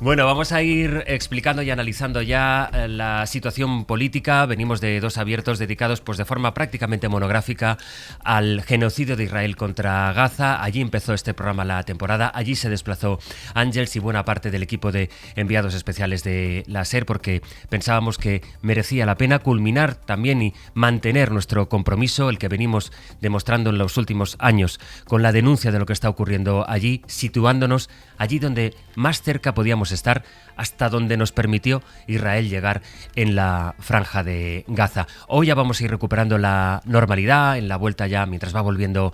Bueno, vamos a ir explicando y analizando ya la situación política. Venimos de dos abiertos dedicados pues de forma prácticamente monográfica al genocidio de Israel contra Gaza. Allí empezó este programa la temporada. Allí se desplazó Ángels y buena parte del equipo de enviados especiales de la SER porque pensábamos que merecía la pena culminar también y mantener nuestro compromiso, el que venimos demostrando en los últimos años con la denuncia de lo que está ocurriendo allí, situándonos allí donde más cerca podíamos estar, hasta donde nos permitió Israel llegar en la franja de Gaza. Hoy ya vamos a ir recuperando la normalidad, en la vuelta ya, mientras va volviendo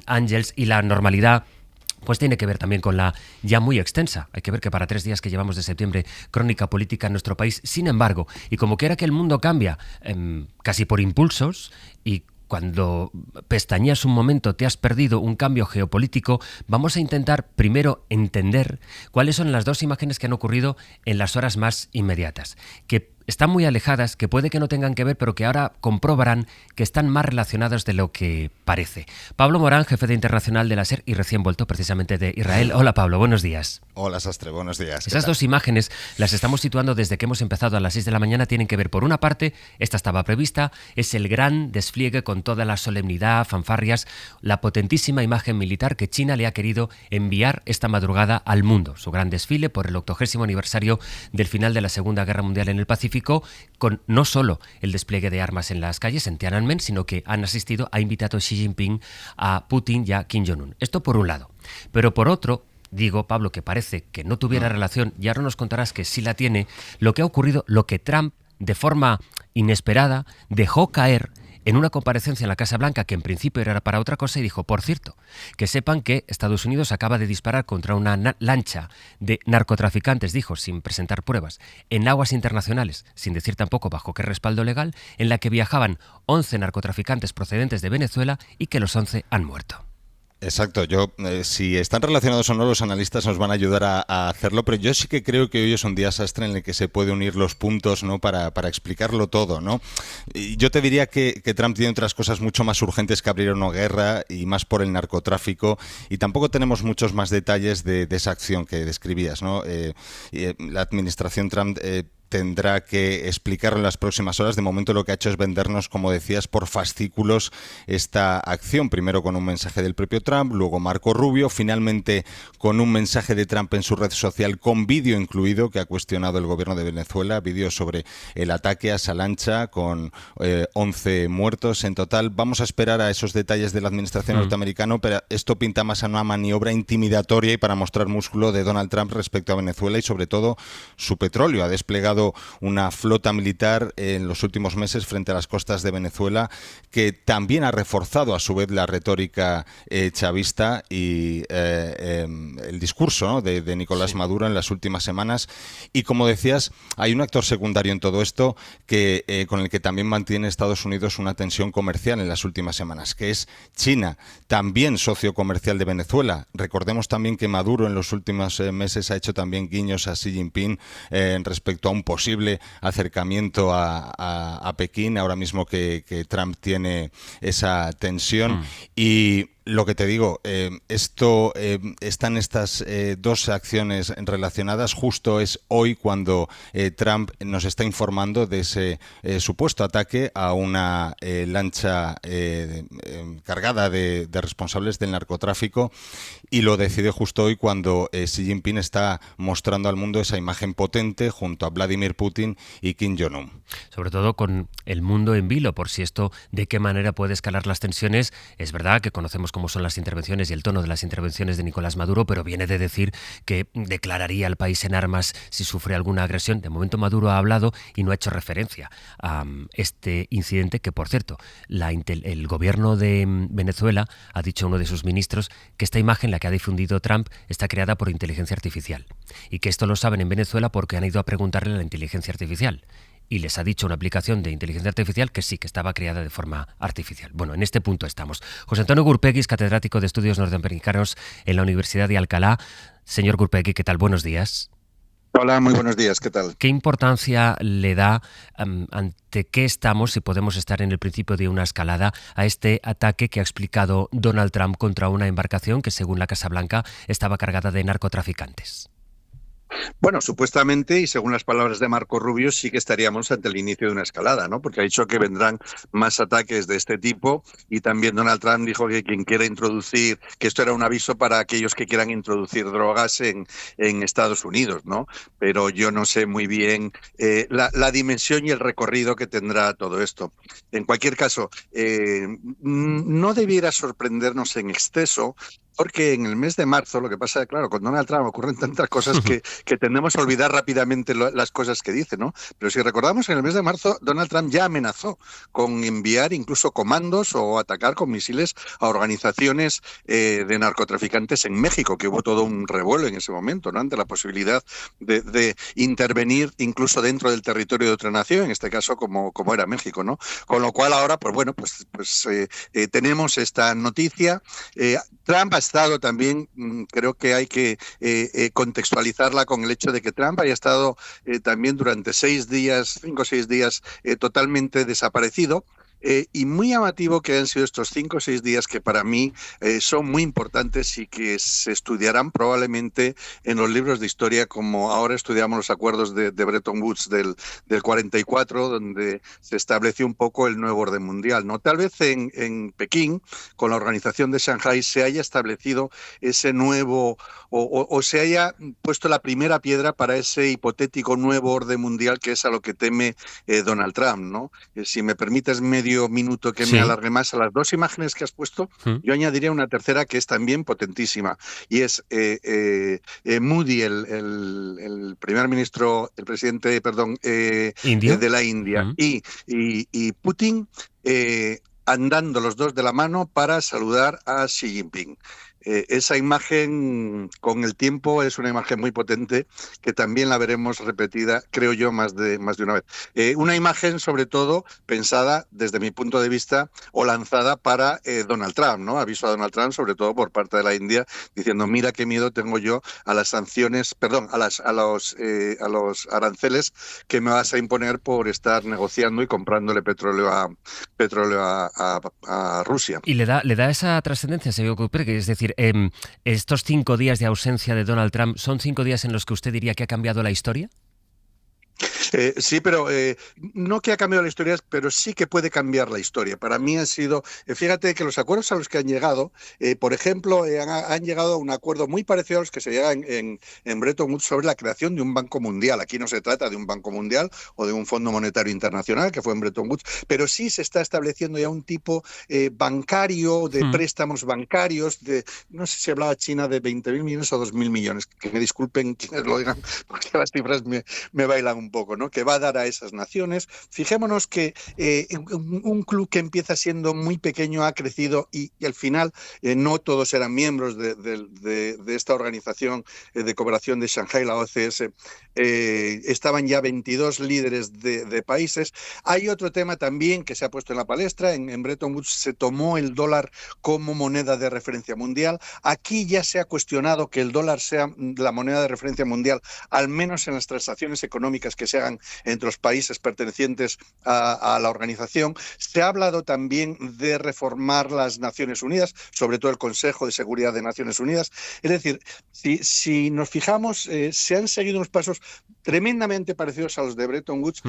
Ángels, y la normalidad pues tiene que ver también con la ya muy extensa, hay que ver que para 3 días que llevamos de septiembre, crónica política en nuestro país. Sin embargo, y como quiera que el mundo cambia, casi por impulsos, y cuando pestañeas un momento te has perdido un cambio geopolítico, vamos a intentar primero entender cuáles son las dos imágenes que han ocurrido en las horas más inmediatas, que están muy alejadas, que puede que no tengan que ver, pero que ahora comprobarán que están más relacionadas de lo que parece. Pablo Morán, jefe de internacional de la SER y recién vuelto precisamente de Israel. Hola Pablo, buenos días. Hola Sastre, buenos días. Esas dos imágenes las estamos situando desde que hemos empezado a las 6 de la mañana. Tienen que ver, por una parte, esta estaba prevista, es el gran despliegue con toda la solemnidad, fanfarrias, la potentísima imagen militar que China le ha querido enviar esta madrugada al mundo. Su gran desfile por el 80º aniversario del final de la Segunda Guerra Mundial en el Pacífico, con no solo el despliegue de armas en las calles, en Tiananmen, sino que ha invitado Xi Jinping a Putin y a Kim Jong-un. Esto por un lado. Pero por otro, digo, Pablo, que parece que no tuviera relación, y ahora nos contarás que sí la tiene, lo que ha ocurrido, lo que Trump, de forma inesperada, dejó caer en una comparecencia en la Casa Blanca, que en principio era para otra cosa, y dijo, por cierto, que sepan que Estados Unidos acaba de disparar contra una lancha de narcotraficantes, dijo, sin presentar pruebas, en aguas internacionales, sin decir tampoco bajo qué respaldo legal, en la que viajaban 11 narcotraficantes procedentes de Venezuela y que los 11 han muerto. Exacto, si están relacionados o no, los analistas nos van a ayudar a hacerlo, pero yo sí que creo que hoy es un día Sastre en el que se puede unir los puntos, ¿no? para explicarlo todo, ¿no? Y yo te diría que Trump tiene otras cosas mucho más urgentes que abrir una guerra, y más por el narcotráfico, y tampoco tenemos muchos más detalles de esa acción que describías, ¿no? La administración Trump tendrá que explicarlo en las próximas horas. De momento lo que ha hecho es vendernos, como decías, por fascículos esta acción. Primero con un mensaje del propio Trump, luego Marco Rubio, finalmente con un mensaje de Trump en su red social con vídeo incluido que ha cuestionado el gobierno de Venezuela, vídeo sobre el ataque a esa lancha con 11 muertos en total. Vamos a esperar a esos detalles de la administración norteamericana, pero esto pinta más a una maniobra intimidatoria y para mostrar músculo de Donald Trump respecto a Venezuela y sobre todo su petróleo. Ha desplegado una flota militar en los últimos meses frente a las costas de Venezuela, que también ha reforzado a su vez la retórica chavista y el discurso, ¿no? de Nicolás Maduro en las últimas semanas. Y como decías, hay un actor secundario en todo esto con el que también mantiene Estados Unidos una tensión comercial en las últimas semanas, que es China, también socio comercial de Venezuela. Recordemos también que Maduro en los últimos meses ha hecho también guiños a Xi Jinping respecto a un posible acercamiento a Pekín, ahora mismo que Trump tiene esa tensión. Y lo que te digo, están estas dos acciones relacionadas. Justo es hoy cuando Trump nos está informando de ese supuesto ataque a una lancha cargada de responsables del narcotráfico, y lo decide justo hoy cuando Xi Jinping está mostrando al mundo esa imagen potente junto a Vladimir Putin y Kim Jong-un. Sobre todo con el mundo en vilo, por si esto de qué manera puede escalar las tensiones. Es verdad que conocemos cómo son las intervenciones y el tono de las intervenciones de Nicolás Maduro, pero viene de decir que declararía al país en armas si sufre alguna agresión. De momento Maduro ha hablado y no ha hecho referencia a este incidente, que por cierto, el gobierno de Venezuela ha dicho uno de sus ministros que esta imagen, la que ha difundido Trump, está creada por inteligencia artificial, y que esto lo saben en Venezuela porque han ido a preguntarle a la inteligencia artificial. Y les ha dicho una aplicación de inteligencia artificial que sí, que estaba creada de forma artificial. Bueno, en este punto estamos. José Antonio Gurpegui es catedrático de Estudios Norteamericanos en la Universidad de Alcalá. Señor Gurpegui, ¿qué tal? Buenos días. Hola, muy buenos días, ¿qué tal? ¿Qué importancia le da, ante qué estamos, si podemos estar en el principio de una escalada, a este ataque que ha explicado Donald Trump contra una embarcación que, según la Casa Blanca, estaba cargada de narcotraficantes? Bueno, supuestamente, y según las palabras de Marco Rubio, sí que estaríamos ante el inicio de una escalada, ¿no? Porque ha dicho que vendrán más ataques de este tipo y también Donald Trump dijo que quien quiera introducir, que esto era un aviso para aquellos que quieran introducir drogas en Estados Unidos, ¿no? Pero yo no sé muy bien la dimensión y el recorrido que tendrá todo esto. En cualquier caso, no debiera sorprendernos en exceso porque en el mes de marzo, lo que pasa, claro, con Donald Trump ocurren tantas cosas que tendemos a olvidar rápidamente las cosas que dice, ¿no? Pero si recordamos, en el mes de marzo, Donald Trump ya amenazó con enviar incluso comandos o atacar con misiles a organizaciones de narcotraficantes en México, que hubo todo un revuelo en ese momento, ¿no? Ante la posibilidad de intervenir incluso dentro del territorio de otra nación, en este caso como era México, ¿no? Con lo cual ahora, pues bueno, tenemos esta noticia. Trump ha estado también, creo que hay que contextualizarla con el hecho de que Trump haya estado también durante 5 o 6 días, totalmente desaparecido. Y muy llamativo que han sido estos 5 o 6 días que para mí son muy importantes y que se estudiarán probablemente en los libros de historia, como ahora estudiamos los acuerdos de Bretton Woods del 44, donde se estableció un poco el nuevo orden mundial, ¿no? Tal vez en Pekín, con la organización de Shanghái, se haya establecido ese nuevo o se haya puesto la primera piedra para ese hipotético nuevo orden mundial que es a lo que teme Donald Trump, ¿no? Si me permites medio minuto que me alargue más a las dos imágenes que has puesto, yo añadiría una tercera que es también potentísima, y es Modi, el primer ministro, el presidente, perdón, de la India, y Putin, andando los dos de la mano para saludar a Xi Jinping. Esa imagen con el tiempo es una imagen muy potente que también la veremos repetida, creo yo, más de una vez. Una imagen sobre todo pensada desde mi punto de vista o lanzada para Donald Trump, ¿no? Aviso a Donald Trump, sobre todo por parte de la India, diciendo mira qué miedo tengo yo a las sanciones, perdón, a los aranceles que me vas a imponer por estar negociando y comprándole petróleo a Rusia. Y le da esa trascendencia, señor Cooper, que es decir, estos 5 días de ausencia de Donald Trump, ¿son 5 días en los que usted diría que ha cambiado la historia? Sí, pero no que ha cambiado la historia, pero sí que puede cambiar la historia. Para mí ha sido, fíjate que los acuerdos a los que han llegado, por ejemplo, han llegado a un acuerdo muy parecido a los que se llega en Bretton Woods sobre la creación de un banco mundial. Aquí no se trata de un banco mundial o de un Fondo Monetario Internacional, que fue en Bretton Woods, pero sí se está estableciendo ya un tipo bancario, de préstamos bancarios, no sé si hablaba China de 20.000 millones o 2.000 millones, que me disculpen quienes lo digan, porque las cifras me bailan un poco, ¿no? Que va a dar a esas naciones. Fijémonos que un club que empieza siendo muy pequeño ha crecido y al final no todos eran miembros de esta organización de cooperación de Shanghái, la OCS. Estaban ya 22 líderes de países. Hay otro tema también que se ha puesto en la palestra. En Bretton Woods se tomó el dólar como moneda de referencia mundial. Aquí ya se ha cuestionado que el dólar sea la moneda de referencia mundial, al menos en las transacciones económicas que se hagan entre los países pertenecientes a la organización. Se ha hablado también de reformar las Naciones Unidas, sobre todo el Consejo de Seguridad de Naciones Unidas. Es decir, si nos fijamos, se han seguido unos pasos tremendamente parecidos a los de Bretton Woods.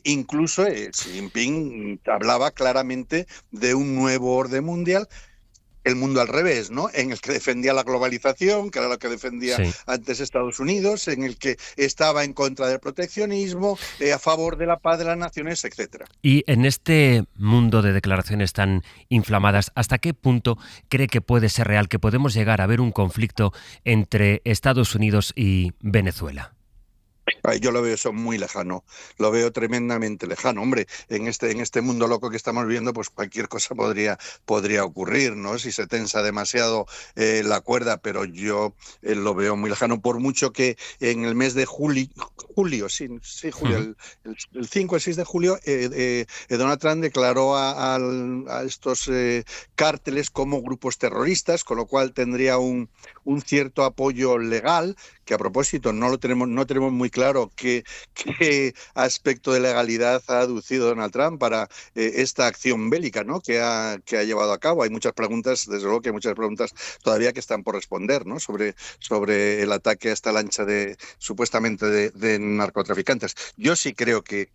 Incluso Xi Jinping hablaba claramente de un nuevo orden mundial, el mundo al revés, ¿no? En el que defendía la globalización, que era lo que defendía antes Estados Unidos, en el que estaba en contra del proteccionismo, a favor de la paz de las naciones, etcétera. Y en este mundo de declaraciones tan inflamadas, ¿hasta qué punto cree que puede ser real, que podemos llegar a ver un conflicto entre Estados Unidos y Venezuela? Yo lo veo eso muy lejano, lo veo tremendamente lejano. Hombre, en este mundo loco que estamos viviendo, pues cualquier cosa podría ocurrir, ¿no? Si se tensa demasiado la cuerda, pero yo lo veo muy lejano, por mucho que en el mes de julio, julio, el 5 o el 6 de julio, Donald Trump declaró a estos cárteles como grupos terroristas, con lo cual tendría un cierto apoyo legal a propósito no tenemos muy claro qué aspecto de legalidad ha aducido Donald Trump para esta acción bélica, ¿no?, que ha llevado a cabo. Hay muchas preguntas, desde luego que hay muchas preguntas todavía que están por responder, ¿no?, sobre el ataque a esta lancha supuestamente de narcotraficantes. Yo sí creo que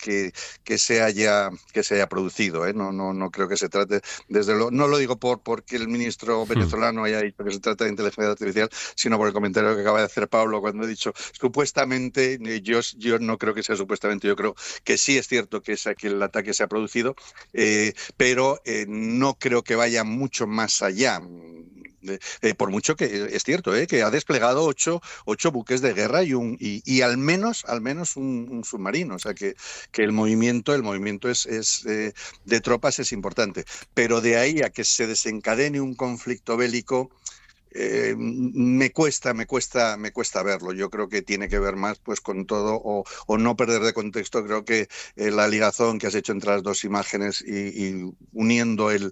se haya producido, ¿eh? No creo que se trate, desde luego, no lo digo porque el ministro venezolano haya dicho que se trata de inteligencia artificial, sino por el comentario que acaba de hacer Pablo cuando he dicho supuestamente. Yo no creo que sea supuestamente, yo creo que sí es cierto que el ataque se ha producido, pero no creo que vaya mucho más allá. Por mucho que es cierto, que ha desplegado ocho buques de guerra y al menos un submarino. O sea que el movimiento de tropas es importante. Pero de ahí a que se desencadene un conflicto bélico, me cuesta verlo. Yo creo que tiene que ver más pues con todo o no perder de contexto. Creo que la ligazón que has hecho entre las dos imágenes y uniendo el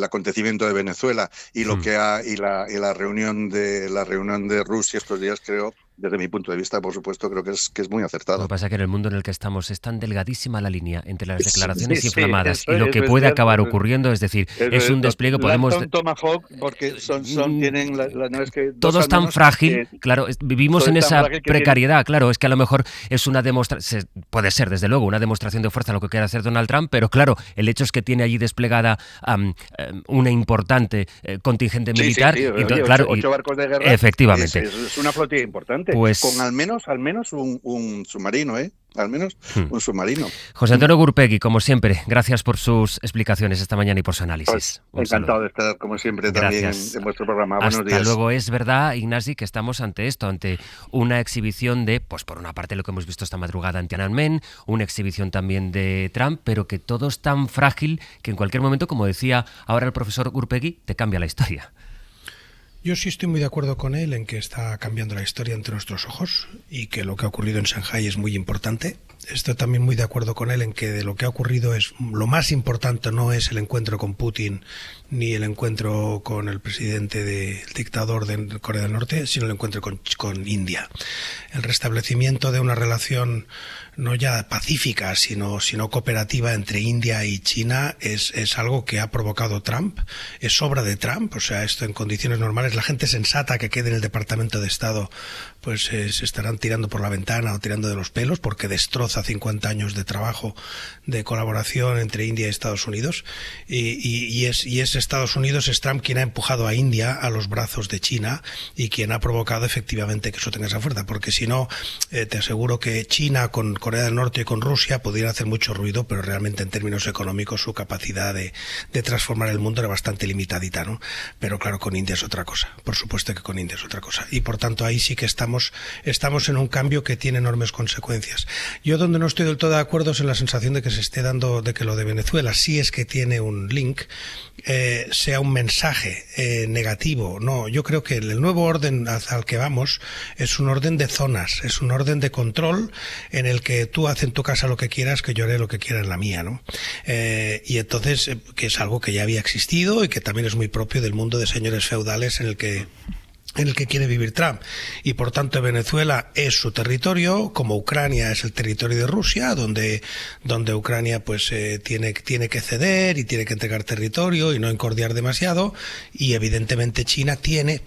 acontecimiento de Venezuela y lo que y la reunión de Rusia estos días, creo, desde mi punto de vista, por supuesto, creo que es muy acertado. Lo que pasa es que en el mundo en el que estamos es tan delgadísima la línea entre las declaraciones inflamadas y lo que puede acabar ocurriendo, es decir, es un despliegue, podemos... Tomahawk, porque tienen no es que todo es tan frágil, claro, vivimos en esa precariedad, claro, es que a lo mejor es una demostración, puede ser desde luego una demostración de fuerza lo que quiere hacer Donald Trump, pero claro, el hecho es que tiene allí desplegada una importante contingente militar. Claro, 8 barcos de guerra. Efectivamente. Es una flotilla importante. Pues, con al menos un submarino, al menos un submarino. José Antonio Gurpegui, como siempre, gracias por sus explicaciones esta mañana y por su análisis. Pues, encantado de estar, como siempre, también en vuestro programa. Buenos días. Hasta luego. Es verdad, Ignasi, que estamos ante una exhibición de, pues por una parte lo que hemos visto esta madrugada en Tiananmen, una exhibición también de Trump, pero que todo es tan frágil que en cualquier momento, como decía ahora el profesor Gurpegui, te cambia la historia. Yo sí estoy muy de acuerdo con él en que está cambiando la historia ante nuestros ojos y que lo que ha ocurrido en Shanghái es muy importante. Estoy también muy de acuerdo con él en que de lo que ha ocurrido lo más importante no es el encuentro con Putin ni el encuentro con el presidente dictador de Corea del Norte, sino el encuentro con India. El restablecimiento de una relación no ya pacífica, sino cooperativa entre India y China es algo que ha provocado Trump, es obra de Trump. O sea, esto en condiciones normales, la gente sensata que quede en el Departamento de Estado, pues se estarán tirando por la ventana o tirando de los pelos, porque destroza 50 años de trabajo, de colaboración entre India y Estados Unidos, y es Estados Unidos, es Trump quien ha empujado a India a los brazos de China y quien ha provocado efectivamente que eso tenga esa fuerza, porque si no, te aseguro que China con Corea del Norte y con Rusia podrían hacer mucho ruido, pero realmente en términos económicos su capacidad de transformar el mundo era bastante limitadita, ¿no? Pero claro, con India es otra cosa, por supuesto que con India es otra cosa, y por tanto ahí sí que estamos en un cambio que tiene enormes consecuencias. Yo donde no estoy del todo de acuerdo es en la sensación de que se esté dando, de que lo de Venezuela sí es que tiene un link, sea un mensaje negativo. No, yo creo que el nuevo orden al que vamos es un orden de zonas, es un orden de control en el que tú haces en tu casa lo que quieras, que yo haré lo que quiera en la mía, ¿no? Y entonces, que es algo que ya había existido y que también es muy propio del mundo de señores feudales en el que quiere vivir Trump, y por tanto Venezuela es su territorio, como Ucrania es el territorio de Rusia, donde Ucrania pues tiene que ceder y tiene que entregar territorio y no encordiar demasiado, y evidentemente China tiene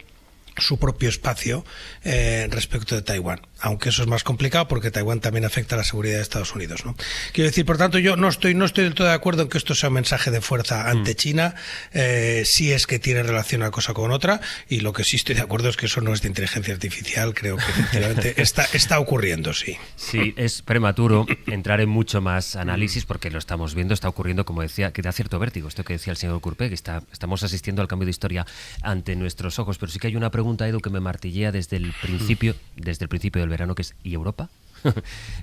su propio espacio respecto de Taiwán, aunque eso es más complicado porque Taiwán también afecta a la seguridad de Estados Unidos, ¿no? Quiero decir, por tanto, yo no estoy del todo de acuerdo en que esto sea un mensaje de fuerza ante China, si es que tiene relación una cosa con otra, y lo que sí estoy de acuerdo es que eso no es de inteligencia artificial. Creo que efectivamente está ocurriendo, sí. Sí, es prematuro entrar en mucho más análisis porque lo estamos viendo, está ocurriendo, como decía, que da cierto vértigo, esto que decía el señor Gurpegui, estamos asistiendo al cambio de historia ante nuestros ojos, pero sí que hay una pregunta, Edu, que me martillea desde el principio del verano, que es ¿y Europa?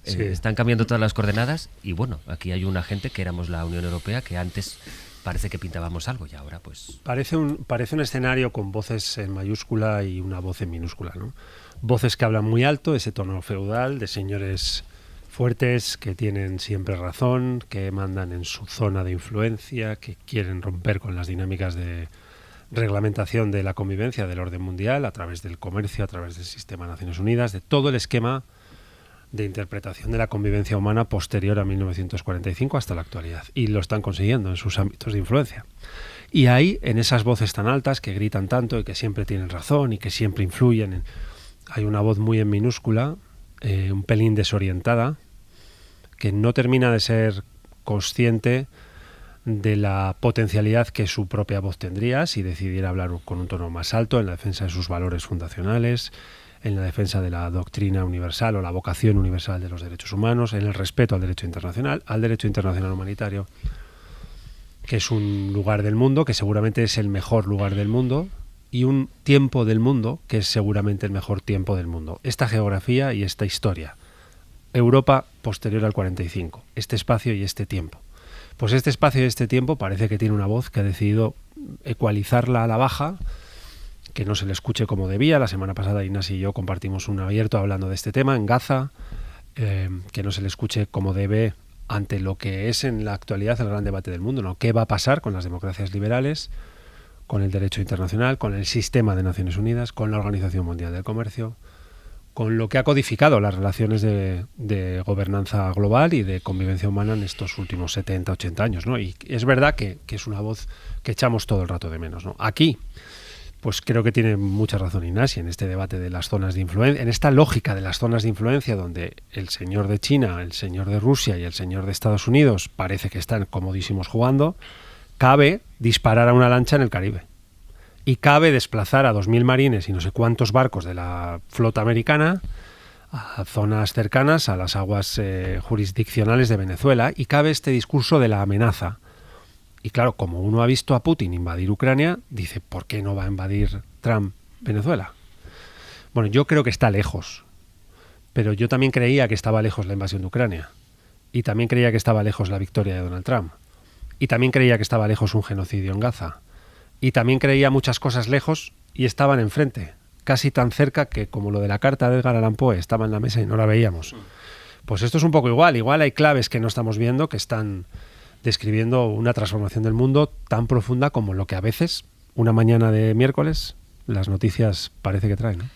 Sí. Están cambiando todas las coordenadas y bueno, aquí hay una gente que éramos la Unión Europea que antes parece que pintábamos algo y ahora pues... Parece un escenario con voces en mayúscula y una voz en minúscula, ¿no? Voces que hablan muy alto, ese tono feudal de señores fuertes que tienen siempre razón, que mandan en su zona de influencia, que quieren romper con las dinámicas de reglamentación de la convivencia del orden mundial a través del comercio, a través del sistema de Naciones Unidas, de todo el esquema de interpretación de la convivencia humana posterior a 1945 hasta la actualidad. Y lo están consiguiendo en sus ámbitos de influencia. Y ahí, en esas voces tan altas que gritan tanto y que siempre tienen razón y que siempre influyen, hay una voz muy en minúscula, un pelín desorientada, que no termina de ser consciente de la potencialidad que su propia voz tendría si decidiera hablar con un tono más alto en la defensa de sus valores fundacionales, en la defensa de la doctrina universal o la vocación universal de los derechos humanos, en el respeto al derecho internacional humanitario, que es un lugar del mundo que seguramente es el mejor lugar del mundo, y un tiempo del mundo que es seguramente el mejor tiempo del mundo. Esta geografía y esta historia. Europa posterior al 45, este espacio y este tiempo. Pues este espacio y este tiempo parece que tiene una voz que ha decidido ecualizarla a la baja, que no se le escuche como debía. La semana pasada Inés y yo compartimos un abierto hablando de este tema en Gaza, que no se le escuche como debe ante lo que es en la actualidad el gran debate del mundo, ¿no? ¿Qué va a pasar con las democracias liberales, con el derecho internacional, con el sistema de Naciones Unidas, con la Organización Mundial del Comercio, con lo que ha codificado las relaciones de gobernanza global y de convivencia humana en estos últimos 70, 80 años, ¿no? Y es verdad que es una voz que echamos todo el rato de menos, ¿no? Aquí, pues creo que tiene mucha razón Ignacio en este debate de las zonas de influencia, en esta lógica de las zonas de influencia donde el señor de China, el señor de Rusia y el señor de Estados Unidos parece que están comodísimos jugando. Cabe disparar a una lancha en el Caribe y cabe desplazar a 2.000 marines y no sé cuántos barcos de la flota americana a zonas cercanas a las aguas jurisdiccionales de Venezuela, y cabe este discurso de la amenaza. Y claro, como uno ha visto a Putin invadir Ucrania, dice, ¿por qué no va a invadir Trump Venezuela? Bueno, yo creo que está lejos, pero yo también creía que estaba lejos la invasión de Ucrania, y también creía que estaba lejos la victoria de Donald Trump, y también creía que estaba lejos un genocidio en Gaza, y también creía muchas cosas lejos y estaban enfrente, casi tan cerca que como lo de la carta de Edgar Allan Poe estaba en la mesa y no la veíamos. Pues esto es un poco igual hay claves que no estamos viendo que están describiendo una transformación del mundo tan profunda como lo que a veces, una mañana de miércoles, las noticias parece que traen, ¿no?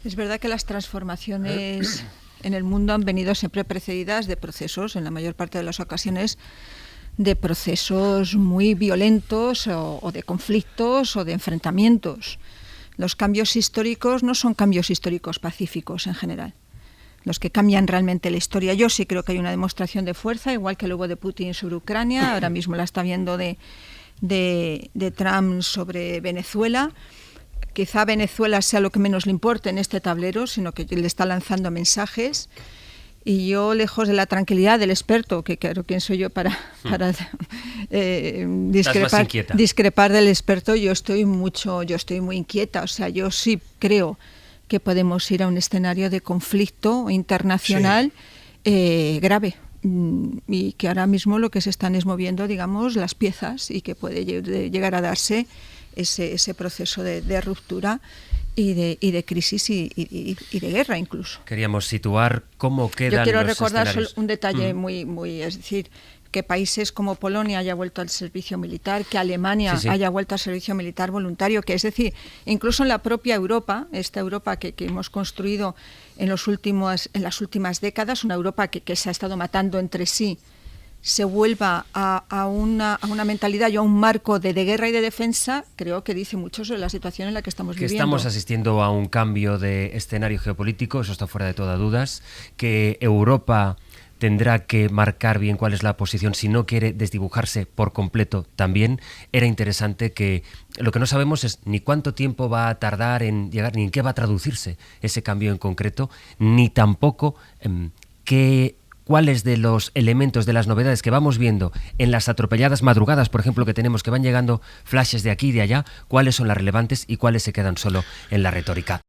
Es verdad que las transformaciones en el mundo han venido siempre precedidas de procesos, en la mayor parte de las ocasiones, de procesos muy violentos o de conflictos o de enfrentamientos. Los cambios históricos no son cambios históricos pacíficos en general. Los que cambian realmente la historia. Yo sí creo que hay una demostración de fuerza, igual que luego de Putin sobre Ucrania, ahora mismo la está viendo de Trump sobre Venezuela. Quizá Venezuela sea lo que menos le importe en este tablero, sino que le está lanzando mensajes. Y yo, lejos de la tranquilidad del experto, que claro, ¿quién soy yo para discrepar del experto? Yo estoy muy inquieta. O sea, yo sí creo que podemos ir a un escenario de conflicto internacional grave, y que ahora mismo lo que se están es moviendo, digamos, las piezas, y que puede llegar a darse ese proceso de ruptura y de crisis y de guerra incluso. Queríamos situar cómo quedan. Yo quiero los recordar escenarios. un detalle muy, es decir, que países como Polonia haya vuelto al servicio militar, que Alemania haya vuelto al servicio militar voluntario, que es decir, incluso en la propia Europa, esta Europa que hemos construido en las últimas décadas, una Europa que se ha estado matando entre sí, se vuelva a una mentalidad y a un marco de guerra y de defensa, creo que dice mucho sobre la situación en la que estamos viviendo. Estamos asistiendo a un cambio de escenario geopolítico, eso está fuera de toda dudas, que Europa tendrá que marcar bien cuál es la posición si no quiere desdibujarse por completo también. Era interesante que lo que no sabemos es ni cuánto tiempo va a tardar en llegar, ni en qué va a traducirse ese cambio en concreto, ni tampoco cuáles de los elementos, de las novedades que vamos viendo en las atropelladas madrugadas, por ejemplo, que tenemos, que van llegando flashes de aquí y de allá, cuáles son las relevantes y cuáles se quedan solo en la retórica.